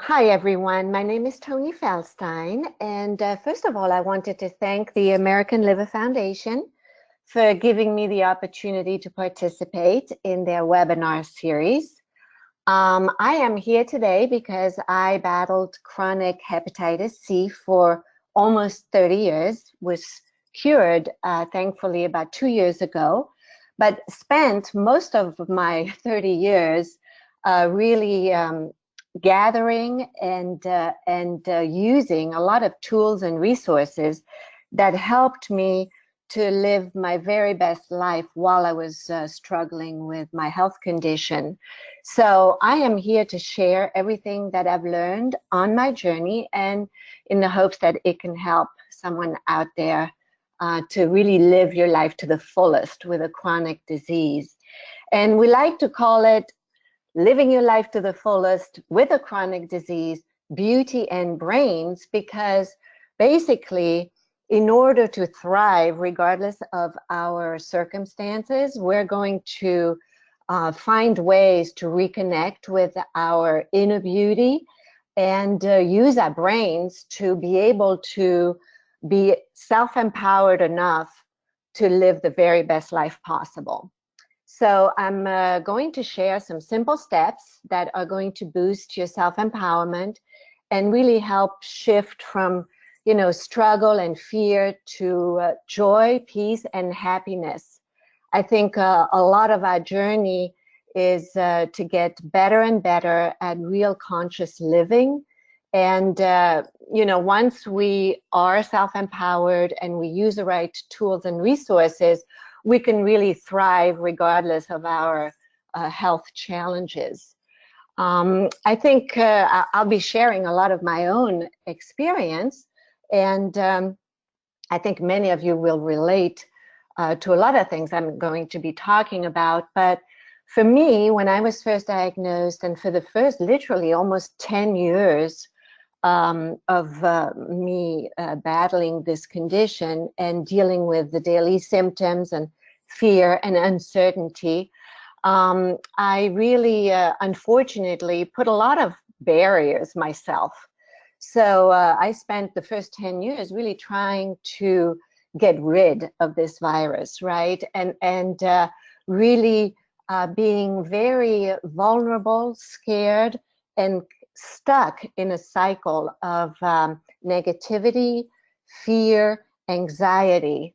Hi, everyone. My name is Toni Feldstein. And first of all, I wanted to thank the American Liver Foundation for giving me the opportunity to participate in their webinar series. I am here today because I battled chronic hepatitis C for almost 30 years, was cured, thankfully, about 2 years ago, but spent most of my 30 years really gathering and using a lot of tools and resources that helped me to live my very best life while I was struggling with my health condition. So I am here to share everything that I've learned on my journey, and in the hopes that it can help someone out there to really live your life to the fullest with a chronic disease. And we like to call it living your life to the fullest with a chronic disease, beauty and brains, because basically, in order to thrive, regardless of our circumstances, we're going to find ways to reconnect with our inner beauty and use our brains to be able to be self-empowered enough to live the very best life possible. So I'm going to share some simple steps that are going to boost your self-empowerment and really help shift from, struggle and fear to joy, peace, and happiness. I think a lot of our journey is to get better and better at real conscious living. And, once we are self-empowered and we use the right tools and resources, we can really thrive regardless of our health challenges. I think I'll be sharing a lot of my own experience, and I think many of you will relate to a lot of things I'm going to be talking about. But for me, when I was first diagnosed, and for the first literally almost 10 years of me battling this condition and dealing with the daily symptoms and fear and uncertainty, I really, unfortunately, put a lot of barriers myself. So I spent the first 10 years really trying to get rid of this virus, right? And really being very vulnerable, scared, and stuck in a cycle of negativity, fear, anxiety,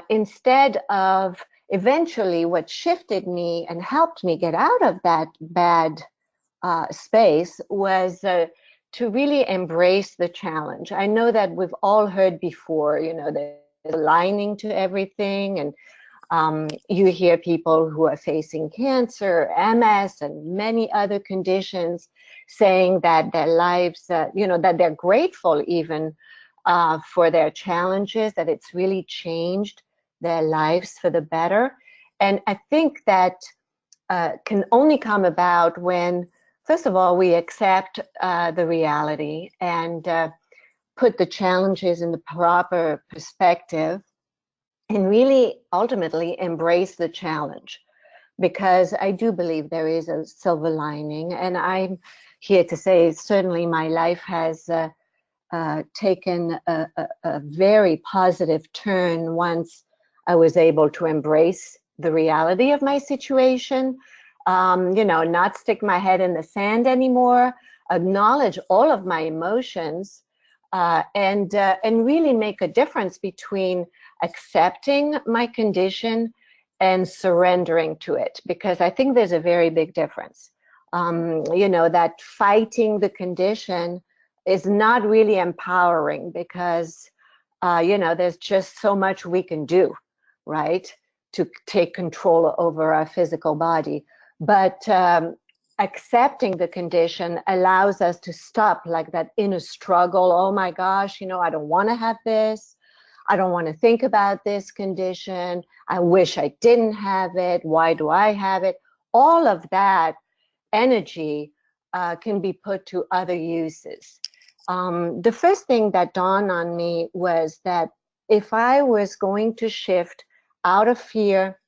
instead of eventually what shifted me and helped me get out of that bad space was to really embrace the challenge. I know that we've all heard before, there's a lining to everything, and you hear people who are facing cancer, MS, and many other conditions saying that their lives, that they're grateful even for their challenges, that it's really changed their lives for the better. And I think that can only come about when, first of all, we accept the reality and put the challenges in the proper perspective, and really ultimately embrace the challenge, because I do believe there is a silver lining. And I'm here to say certainly my life has taken a very positive turn once I was able to embrace the reality of my situation, not stick my head in the sand anymore, acknowledge all of my emotions, and really make a difference between accepting my condition and surrendering to it, because I think there's a very big difference. That fighting the condition is not really empowering, because there's just so much we can do, right, to take control over our physical body. But accepting the condition allows us to stop like that inner struggle. Oh my gosh, I don't want to have this. I don't want to think about this condition. I wish I didn't have it. Why do I have it? All of that energy can be put to other uses. The first thing that dawned on me was that if I was going to shift out of fear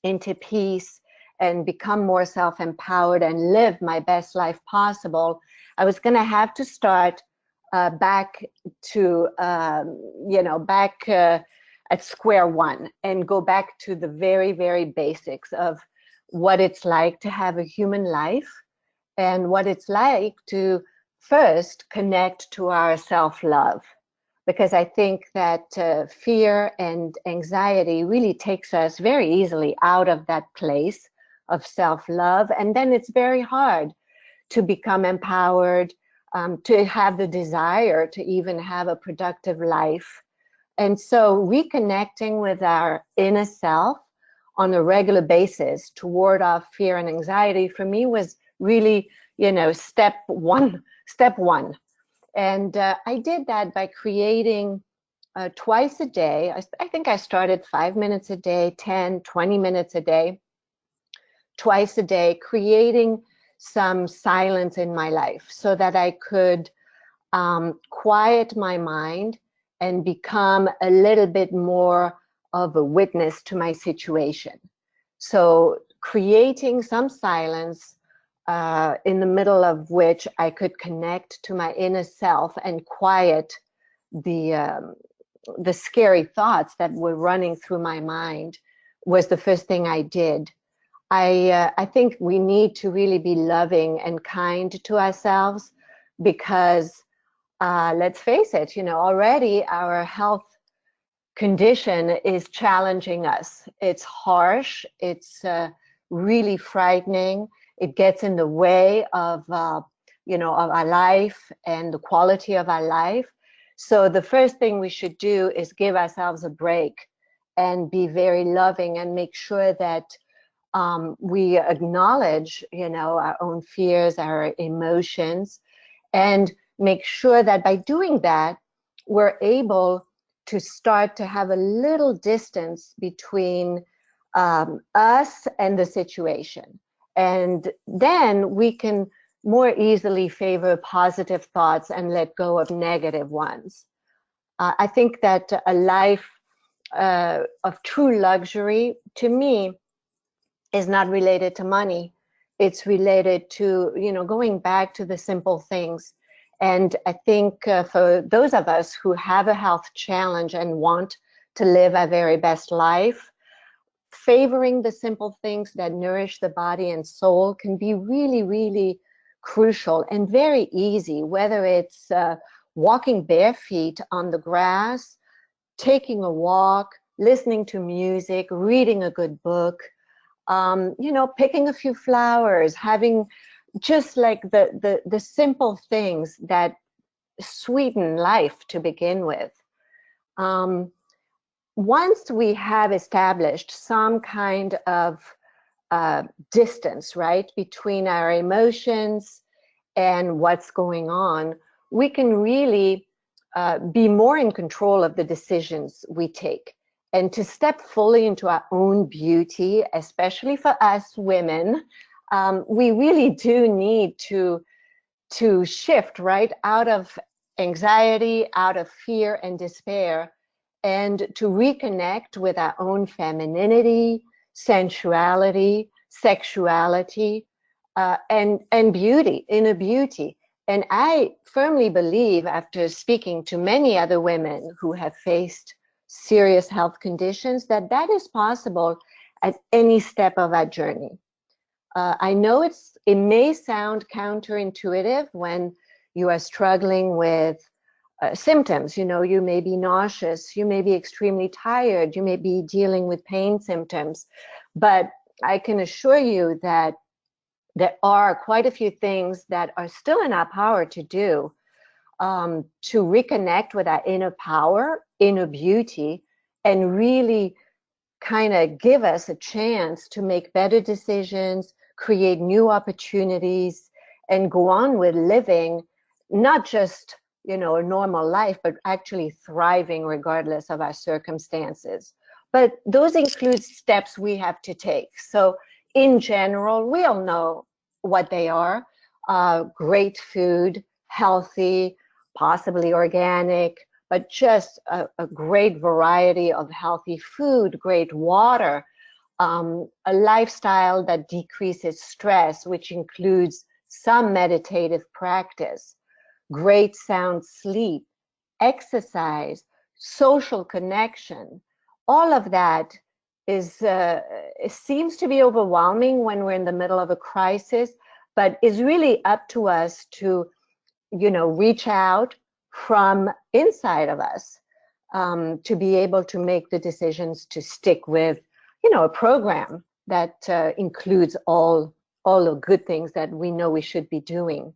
into peace and become more self-empowered and live my best life possible, I was going to have to start back to, back at square one and go back to the very, very basics of what it's like to have a human life and what it's like to first connect to our self-love. Because I think that fear and anxiety really takes us very easily out of that place of self-love. And then it's very hard to become empowered, to have the desire to even have a productive life. And so reconnecting with our inner self on a regular basis to ward off fear and anxiety for me was really, step one. And I did that by creating twice a day. I think I started 5 minutes a day, 10, 20 minutes a day, twice a day, creating some silence in my life so that I could quiet my mind and become a little bit more of a witness to my situation. So creating some silence in the middle of which I could connect to my inner self and quiet the scary thoughts that were running through my mind was the first thing I did. I think we need to really be loving and kind to ourselves because let's face it, already our health condition is challenging us. It's harsh. It's really frightening. It gets in the way of of our life and the quality of our life. So the first thing we should do is give ourselves a break and be very loving and make sure that we acknowledge, our own fears, our emotions, and make sure that by doing that, we're able to start to have a little distance between us and the situation. And then we can more easily favor positive thoughts and let go of negative ones. I think that a life of true luxury, to me, is not related to money. It's related to, going back to the simple things. And I think for those of us who have a health challenge and want to live our very best life, favoring the simple things that nourish the body and soul can be really, really crucial and very easy, whether it's walking bare feet on the grass, taking a walk, listening to music, reading a good book, picking a few flowers, having just like the simple things that sweeten life to begin with. Once we have established some kind of distance, right, between our emotions and what's going on, we can really be more in control of the decisions we take. And to step fully into our own beauty, especially for us women, we really do need to shift right out of anxiety, out of fear and despair, and to reconnect with our own femininity, sensuality, sexuality, and beauty, inner beauty. And I firmly believe, after speaking to many other women who have faced serious health conditions, that that is possible at any step of our journey. I know it may sound counterintuitive when you are struggling with symptoms. You may be nauseous, you may be extremely tired, you may be dealing with pain symptoms, but I can assure you that there are quite a few things that are still in our power to do to reconnect with our inner power, inner beauty, and really kind of give us a chance to make better decisions, create new opportunities, and go on with living not just a normal life, but actually thriving regardless of our circumstances. But those include steps we have to take. So in general, we all know what they are. Great food, healthy, possibly organic, but just a great variety of healthy food, great water, a lifestyle that decreases stress, which includes some meditative practice, great sound sleep, exercise, social connection. All of that is it seems to be overwhelming when we're in the middle of a crisis, but is really up to us to, reach out from inside of us, to be able to make the decisions to stick with, a program that includes all the good things that we know we should be doing.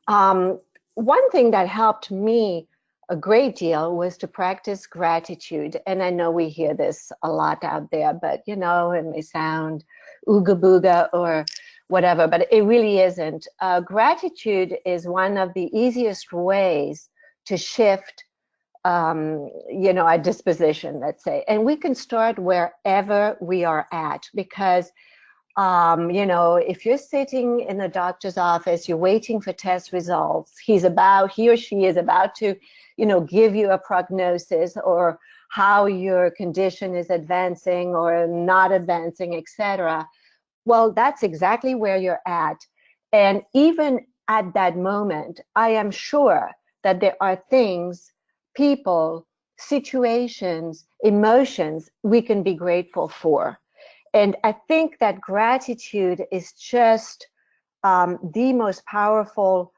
One thing that helped me a great deal was to practice gratitude. And I know we hear this a lot out there, but it may sound ooga booga or whatever, but it really isn't. Gratitude is one of the easiest ways to shift our disposition, let's say. And we can start wherever we are at, because if you're sitting in the doctor's office, you're waiting for test results, he or she is about to, give you a prognosis or how your condition is advancing or not advancing, etc. Well, that's exactly where you're at. And even at that moment, I am sure that there are things, people, situations, emotions we can be grateful for. And I think that gratitude is just the most powerful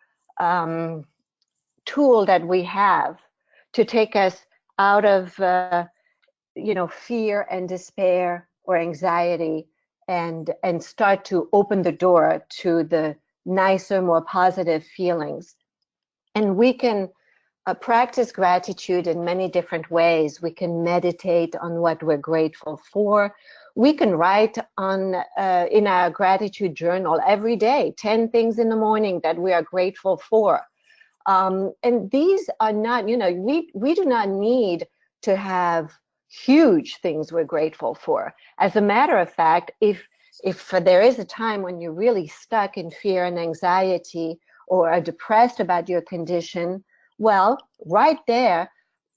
tool that we have to take us out of, fear and despair or anxiety, and start to open the door to the nicer, more positive feelings. And we can practice gratitude in many different ways. We can meditate on what we're grateful for. We can write on in our gratitude journal every day 10 things in the morning that we are grateful for. And these are not, we do not need to have huge things we're grateful for. As a matter of fact, if there is a time when you're really stuck in fear and anxiety or are depressed about your condition, well, right there,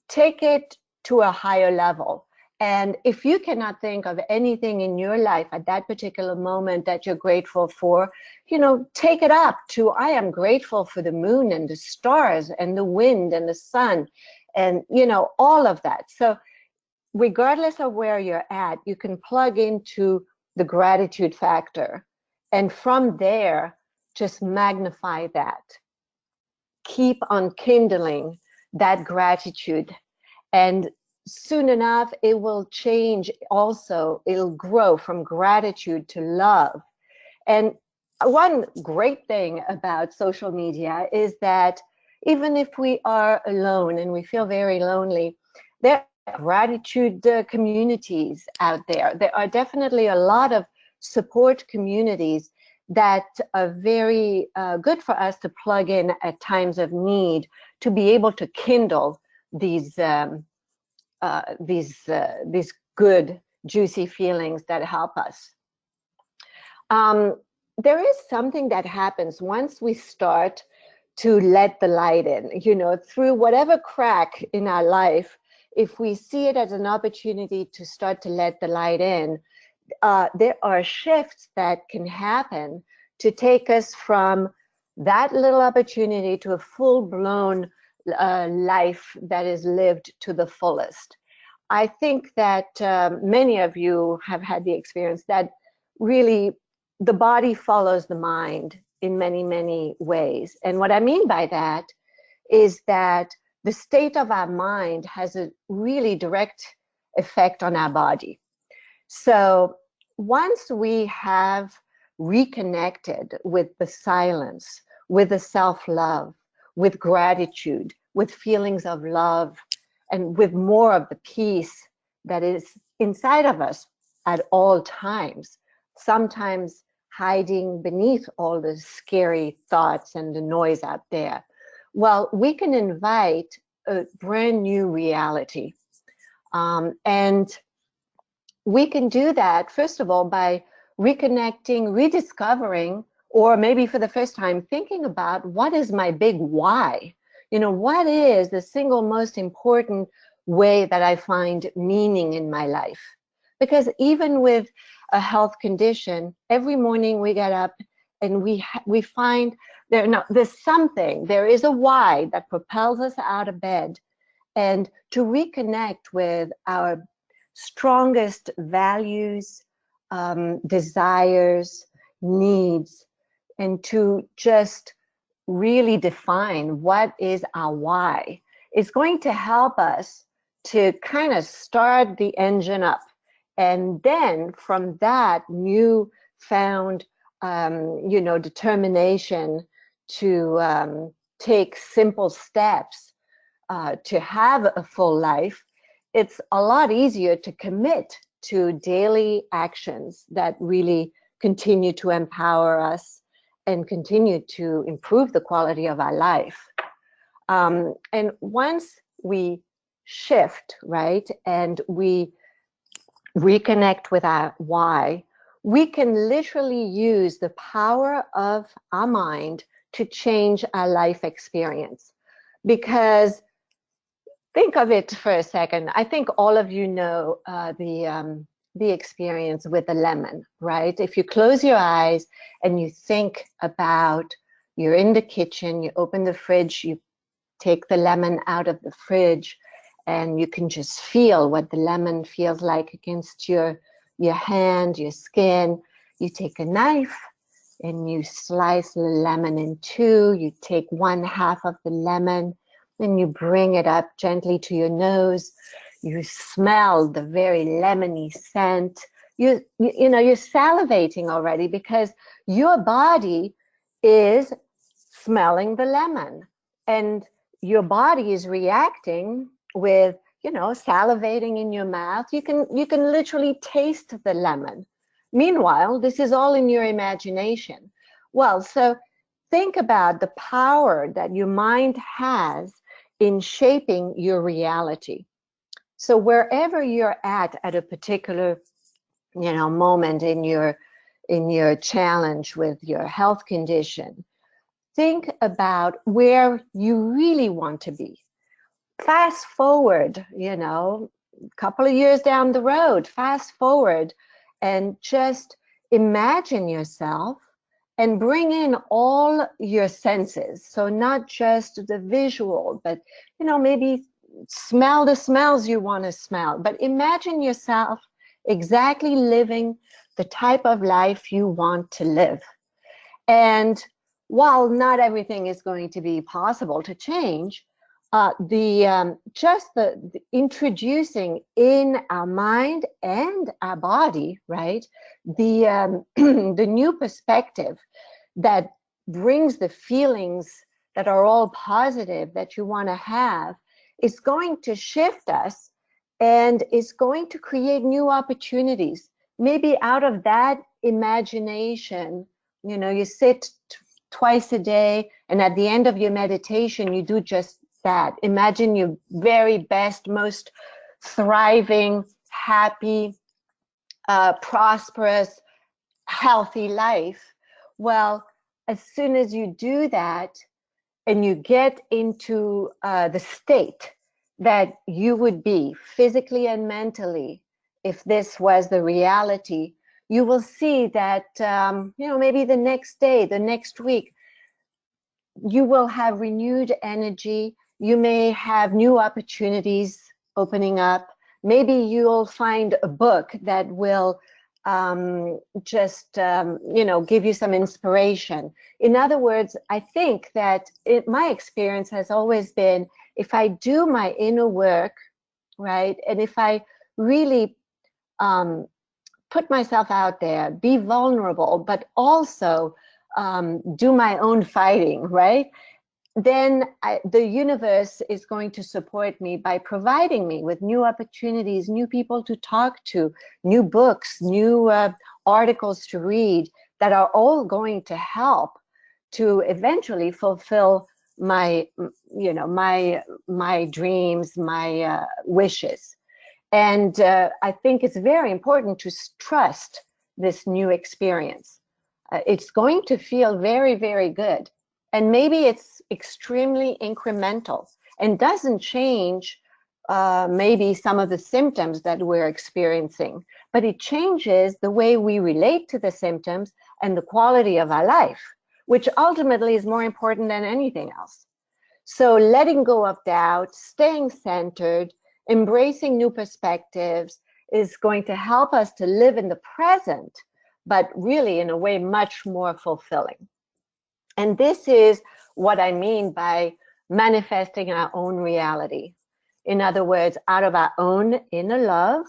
take it to a higher level. And if you cannot think of anything in your life at that particular moment that you're grateful for, take it up to, I am grateful for the moon and the stars and the wind and the sun and, all of that. So regardless of where you're at, you can plug into the gratitude factor. And from there, just magnify that. Keep on kindling that gratitude. And soon enough, it will change also. It'll grow from gratitude to love. And one great thing about social media is that even if we are alone and we feel very lonely, there are gratitude communities out there. There are definitely a lot of support communities that are very good for us to plug in at times of need, to be able to kindle these good, juicy feelings that help us. There is something that happens once we start to let the light in, through whatever crack in our life. If we see it as an opportunity to start to let the light in, there are shifts that can happen to take us from that little opportunity to a full-blown life that is lived to the fullest. I think that many of you have had the experience that really the body follows the mind in many, many ways. And what I mean by that is that the state of our mind has a really direct effect on our body. So once we have reconnected with the silence, with the self-love, with gratitude, with feelings of love, and with more of the peace that is inside of us at all times, sometimes hiding beneath all the scary thoughts and the noise out there, well, we can invite a brand new reality. And we can do that, first of all, by reconnecting, rediscovering, or maybe for the first time, thinking about what is my big why? What is the single most important way that I find meaning in my life? Because even with a health condition, every morning we get up and we find there's something, there is a why that propels us out of bed, and to reconnect with our strongest values, desires, needs, and to just really define what is our why is going to help us to kind of start the engine up. And then from that new found, determination to take simple steps to have a full life, it's a lot easier to commit to daily actions that really continue to empower us and continue to improve the quality of our life. And once we shift, right, and we reconnect with our why, we can literally use the power of our mind to change our life experience. Because think of it for a second. I think all of you know the experience with the lemon, right? If you close your eyes and you think about you're in the kitchen, you open the fridge, you take the lemon out of the fridge, and you can just feel what the lemon feels like against your hand, your skin. You take a knife and you slice the lemon in two. You take one half of the lemon, then you bring it up gently to your nose. You smell the very lemony scent. You're salivating already because your body is smelling the lemon, and your body is reacting with, salivating in your mouth. You can literally taste the lemon. Meanwhile, this is all in your imagination. Well, so think about the power that your mind has in shaping your reality. So wherever you're at a particular, moment in your challenge with your health condition, think about where you really want to be. Fast forward, a couple of years down the road, fast forward and just imagine yourself and bring in all your senses. So not just the visual, but, maybe smell the smells you want to smell, but imagine yourself exactly living the type of life you want to live. And while not everything is going to be possible to change, the introducing in our mind and our body, right, the the new perspective that brings the feelings that are all positive that you want to have is going to shift us and is going to create new opportunities. Maybe out of that imagination, you sit twice a day, and at the end of your meditation, you do just that. Imagine your very best, most thriving, happy, prosperous, healthy life. Well, as soon as you do that and you get into the state that you would be physically and mentally if this was the reality, you will see that, maybe the next day, the next week, you will have renewed energy. You may have new opportunities opening up. Maybe you'll find a book that will give you some inspiration. In other words, I think that my experience has always been, if I do my inner work, right, and if I really put myself out there, be vulnerable, but also do my own fighting, right? Then the universe is going to support me by providing me with new opportunities, new people to talk to, new books, new articles to read that are all going to help to eventually fulfill my dreams, my wishes. And I think it's very important to trust this new experience. It's going to feel very, very good. And maybe it's extremely incremental and doesn't change maybe some of the symptoms that we're experiencing. but it changes the way we relate to the symptoms and the quality of our life, which ultimately is more important than anything else. So letting go of doubt, staying centered, embracing new perspectives is going to help us to live in the present, but really in a way much more fulfilling. And this is what I mean by manifesting our own reality. In other words, out of our own inner love,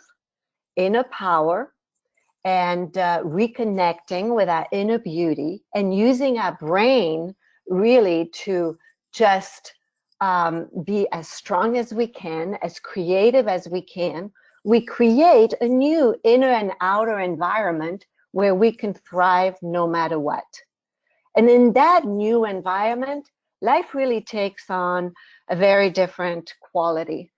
inner power, and reconnecting with our inner beauty and using our brain really to just be as strong as we can, as creative as we can. We create a new inner and outer environment where we can thrive no matter what. And in that new environment, life really takes on a very different quality.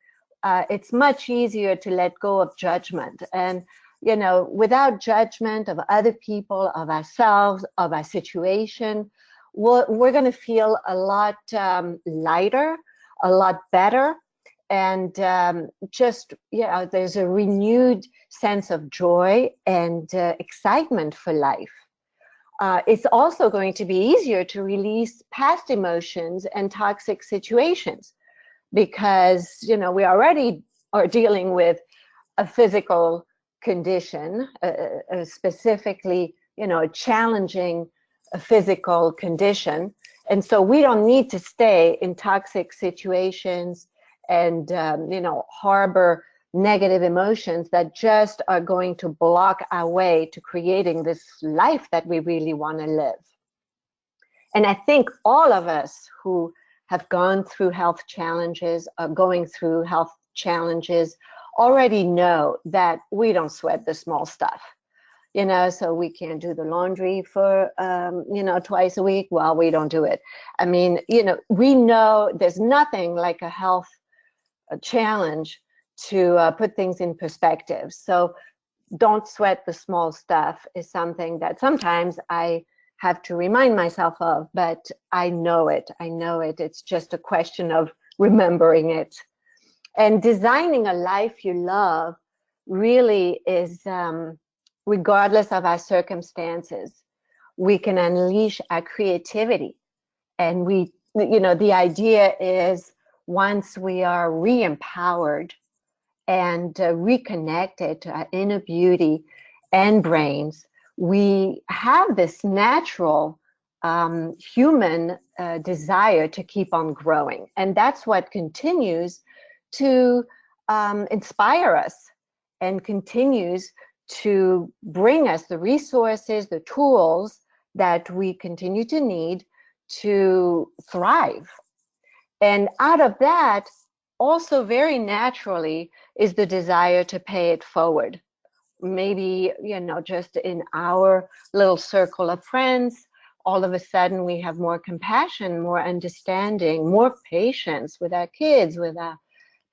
It's much easier to let go of judgment. And, you know, without judgment of other people, of ourselves, of our situation, we're going to feel a lot lighter, a lot better. And just, you know, there's a renewed sense of joy and excitement for life. It's also going to be easier to release past emotions and toxic situations because, you know, we already are dealing with a physical condition, specifically, you know, a challenging physical condition. And so we don't need to stay in toxic situations and, you know, harbor negative emotions that just are going to block our way to creating this life that we really want to live. And I think all of us who have gone through health challenges, are going through health challenges, already know that we don't sweat the small stuff. You know, so we can't do the laundry for, you know, twice a week. Well, we don't do it. I mean, you know, we know there's nothing like a health challenge to put things in perspective. So don't sweat the small stuff is something that sometimes I have to remind myself of, but I know it. I know it. It's just a question of remembering it. And designing a life you love really is, regardless of our circumstances, we can unleash our creativity. And we, you know, the idea is once we are re-empowered and reconnected to our inner beauty and brains, we have this natural human desire to keep on growing. And that's what continues to inspire us and continues to bring us the resources, the tools that we continue to need to thrive. And out of that, also very naturally, is the desire to pay it forward. Maybe, you know, just in our little circle of friends, all of a sudden we have more compassion, more understanding, more patience with our kids, with our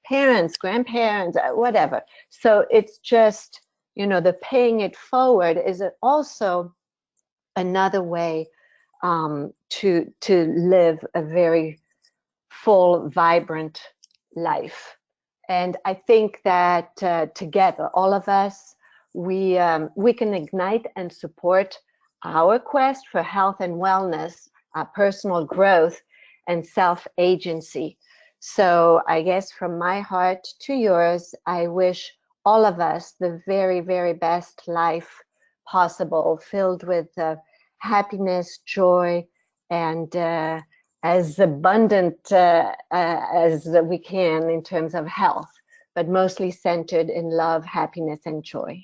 parents, grandparents, whatever. So it's just, you know, the paying it forward is also another way to live a very full, vibrant life. And I think that together, all of us, we can ignite and support our quest for health and wellness, personal growth, and self-agency. So I guess from my heart to yours, I wish all of us the very, very best life possible, filled with happiness, joy, and as abundant as we can in terms of health, but mostly centered in love, happiness, and joy.